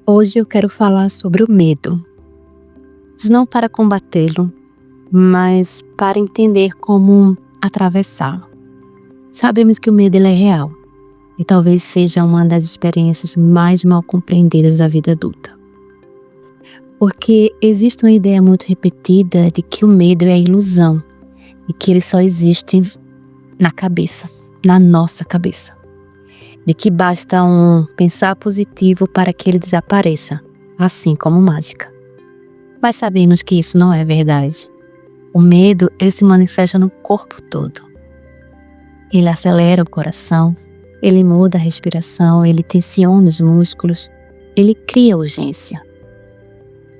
Hoje eu quero falar sobre o medo, não para combatê-lo, mas para entender como atravessá-lo. Sabemos que o medo ele é real e talvez seja uma das experiências mais mal compreendidas da vida adulta. Porque existe uma ideia muito repetida de que o medo é ilusão e que ele só existe na cabeça, na nossa cabeça. De que basta um pensar positivo para que ele desapareça, assim como mágica. Mas sabemos que isso não é verdade. O medo, ele se manifesta no corpo todo. Ele acelera o coração, ele muda a respiração, ele tensiona os músculos, ele cria urgência.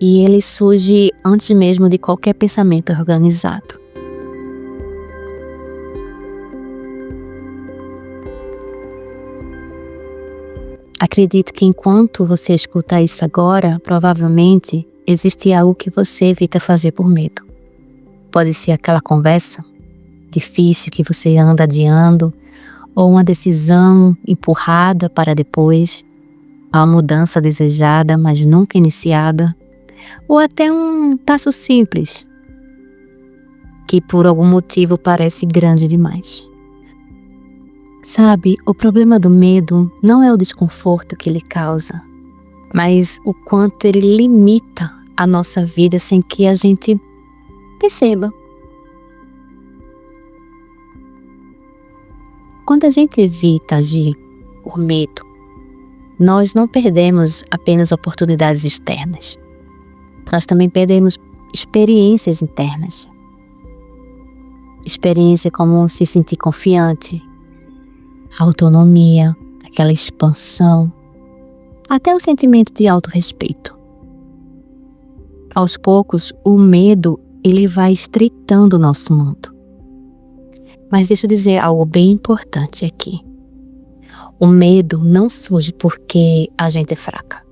E ele surge antes mesmo de qualquer pensamento organizado. Acredito que enquanto você escuta isso agora, provavelmente existe algo que você evita fazer por medo. Pode ser aquela conversa difícil que você anda adiando, ou uma decisão empurrada para depois, a mudança desejada, mas nunca iniciada, ou até um passo simples, que por algum motivo parece grande demais. Sabe, o problema do medo não é o desconforto que ele causa, mas o quanto ele limita a nossa vida sem que a gente perceba. Quando a gente evita agir por medo, nós não perdemos apenas oportunidades externas. Nós também perdemos experiências internas. Experiência como se sentir confiante, autonomia, aquela expansão, até o sentimento de autorrespeito. Aos poucos, o medo ele vai estreitando o nosso mundo. Mas deixa eu dizer algo bem importante aqui. O medo não surge porque a gente é fraca.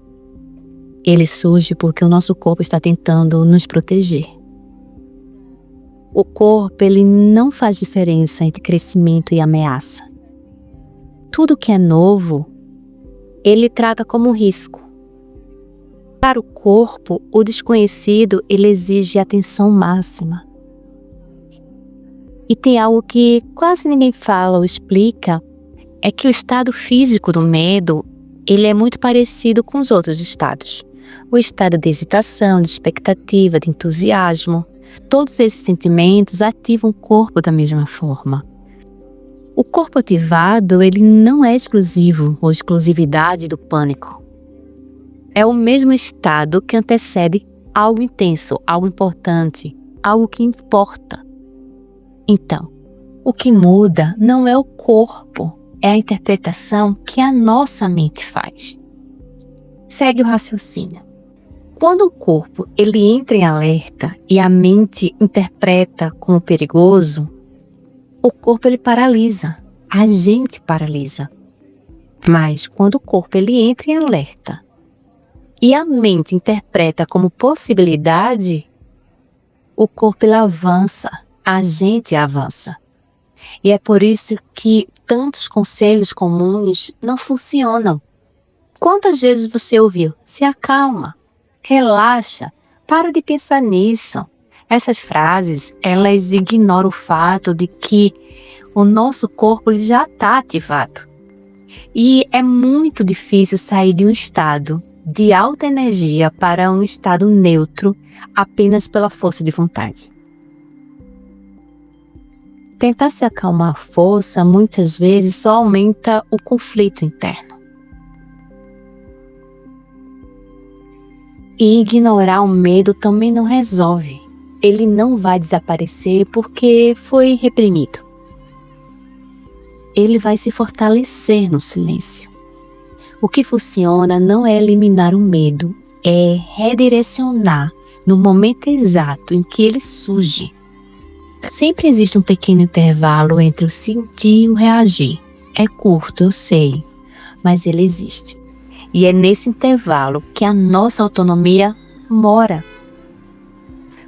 Ele surge porque o nosso corpo está tentando nos proteger. O corpo ele não faz diferença entre crescimento e ameaça. Tudo que é novo, ele trata como risco. Para o corpo, o desconhecido, ele exige atenção máxima. E tem algo que quase ninguém fala ou explica, é que o estado físico do medo, ele é muito parecido com os outros estados. O estado de hesitação, de expectativa, de entusiasmo, todos esses sentimentos ativam o corpo da mesma forma. O corpo ativado, ele não é exclusivo ou exclusividade do pânico. É o mesmo estado que antecede algo intenso, algo importante, algo que importa. Então, o que muda não é o corpo, é a interpretação que a nossa mente faz. Segue o raciocínio. Quando o corpo ele entra em alerta e a mente interpreta como perigoso, o corpo ele paralisa, a gente paralisa. Mas quando o corpo ele entra em alerta e a mente interpreta como possibilidade, o corpo ele avança, a gente avança. E é por isso que tantos conselhos comuns não funcionam. Quantas vezes você ouviu? Se acalma, relaxa, para de pensar nisso. Essas frases, elas ignoram o fato de que o nosso corpo ele já está ativado. E é muito difícil sair de um estado de alta energia para um estado neutro apenas pela força de vontade. Tentar se acalmar à força, muitas vezes, só aumenta o conflito interno. E ignorar o medo também não resolve. Ele não vai desaparecer porque foi reprimido. Ele vai se fortalecer no silêncio. O que funciona não é eliminar o medo, é redirecionar no momento exato em que ele surge. Sempre existe um pequeno intervalo entre o sentir e o reagir. É curto, eu sei, mas ele existe. E é nesse intervalo que a nossa autonomia mora.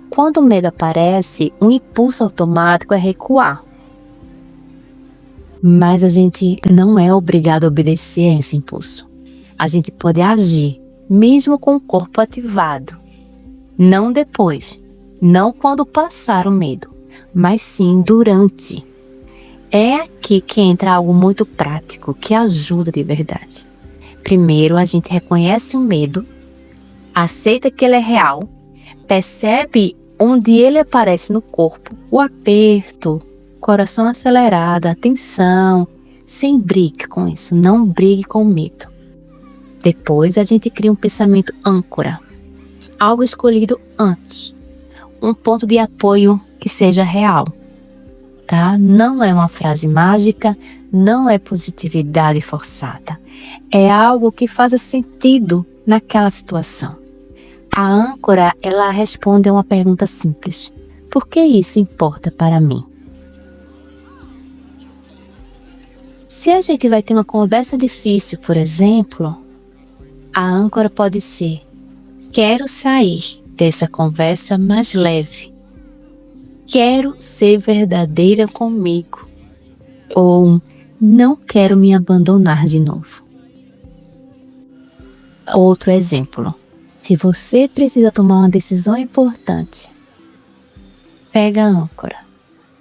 Quando o medo aparece, um impulso automático é recuar. Mas a gente não é obrigado a obedecer a esse impulso. A gente pode agir, mesmo com o corpo ativado. Não depois, não quando passar o medo, mas sim durante. É aqui que entra algo muito prático, que ajuda de verdade. Primeiro, a gente reconhece o medo, aceita que ele é real, percebe onde ele aparece no corpo, o aperto, coração acelerado, a tensão. Sem brigue com isso, não brigue com o medo. Depois a gente cria um pensamento âncora, algo escolhido antes, um ponto de apoio que seja real, tá? Não é uma frase mágica, não é positividade forçada, é algo que faça sentido naquela situação. A âncora, ela responde a uma pergunta simples: por que isso importa para mim? Se a gente vai ter uma conversa difícil, por exemplo, a âncora pode ser: quero sair dessa conversa mais leve. Quero ser verdadeira comigo. Ou não quero me abandonar de novo. Outro exemplo. Se você precisa tomar uma decisão importante, pega a âncora.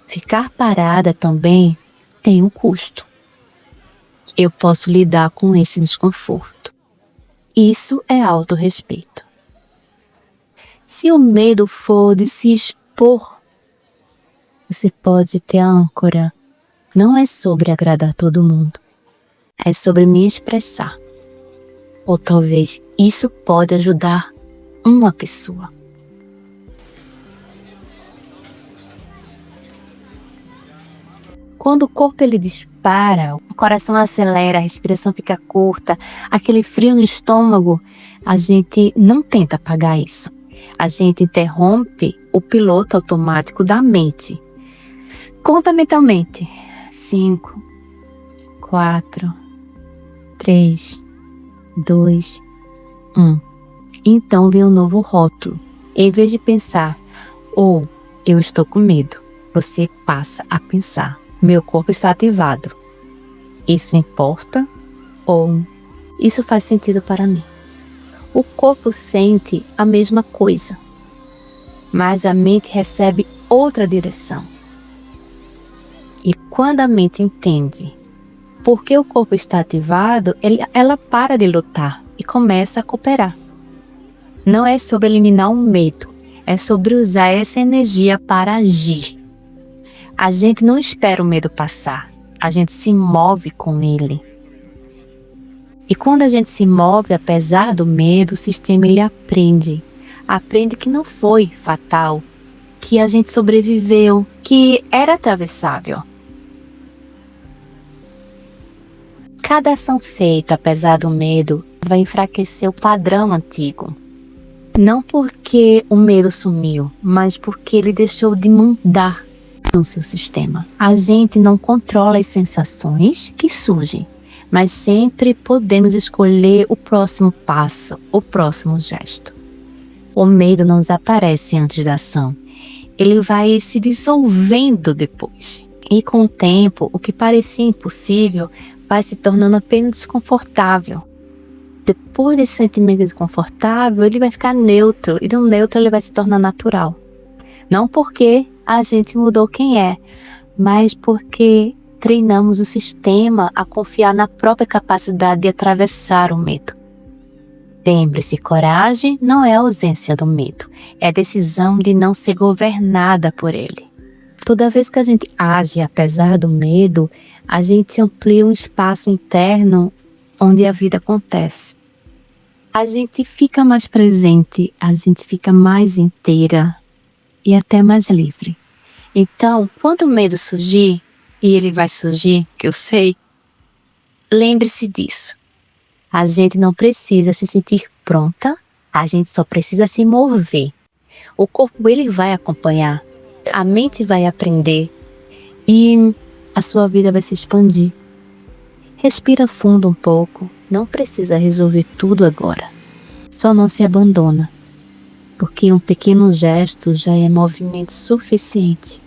Ficar parada também tem um custo. Eu posso lidar com esse desconforto. Isso é autorrespeito. Se o medo for de se expor, você pode ter a âncora. Não é sobre agradar todo mundo. É sobre me expressar. Ou talvez isso pode ajudar uma pessoa. Quando o corpo ele dispara, o coração acelera, a respiração fica curta, aquele frio no estômago, a gente não tenta apagar isso. A gente interrompe o piloto automático da mente. Conta mentalmente. 5, 4, 3, 2, 1. Então vem um novo rótulo. Em vez de pensar, ou eu estou com medo, você passa a pensar, meu corpo está ativado. Isso importa? Ou isso faz sentido para mim? O corpo sente a mesma coisa, mas a mente recebe outra direção. E quando a mente entende porque o corpo está ativado, ela para de lutar e começa a cooperar. Não é sobre eliminar o medo, é sobre usar essa energia para agir. A gente não espera o medo passar, a gente se move com ele. E quando a gente se move, apesar do medo, o sistema ele aprende que não foi fatal, que a gente sobreviveu, que era atravessável. Cada ação feita, apesar do medo, vai enfraquecer o padrão antigo. Não porque o medo sumiu, mas porque ele deixou de mandar no seu sistema. A gente não controla as sensações que surgem, mas sempre podemos escolher o próximo passo, o próximo gesto. O medo não desaparece antes da ação. Ele vai se dissolvendo depois. E com o tempo, o que parecia impossível vai se tornando apenas desconfortável. Depois desse sentimento desconfortável, ele vai ficar neutro. E do neutro ele vai se tornar natural. Não porque a gente mudou quem é, mas porque treinamos o sistema a confiar na própria capacidade de atravessar o medo. Lembre-se, coragem não é a ausência do medo, é a decisão de não ser governada por ele. Toda vez que a gente age apesar do medo, a gente amplia um espaço interno onde a vida acontece. A gente fica mais presente, a gente fica mais inteira e até mais livre. Então, quando o medo surgir, e ele vai surgir, que eu sei, lembre-se disso. A gente não precisa se sentir pronta, a gente só precisa se mover. O corpo ele vai acompanhar, a mente vai aprender e a sua vida vai se expandir. Respira fundo um pouco, não precisa resolver tudo agora. Só não se abandona, porque um pequeno gesto já é movimento suficiente.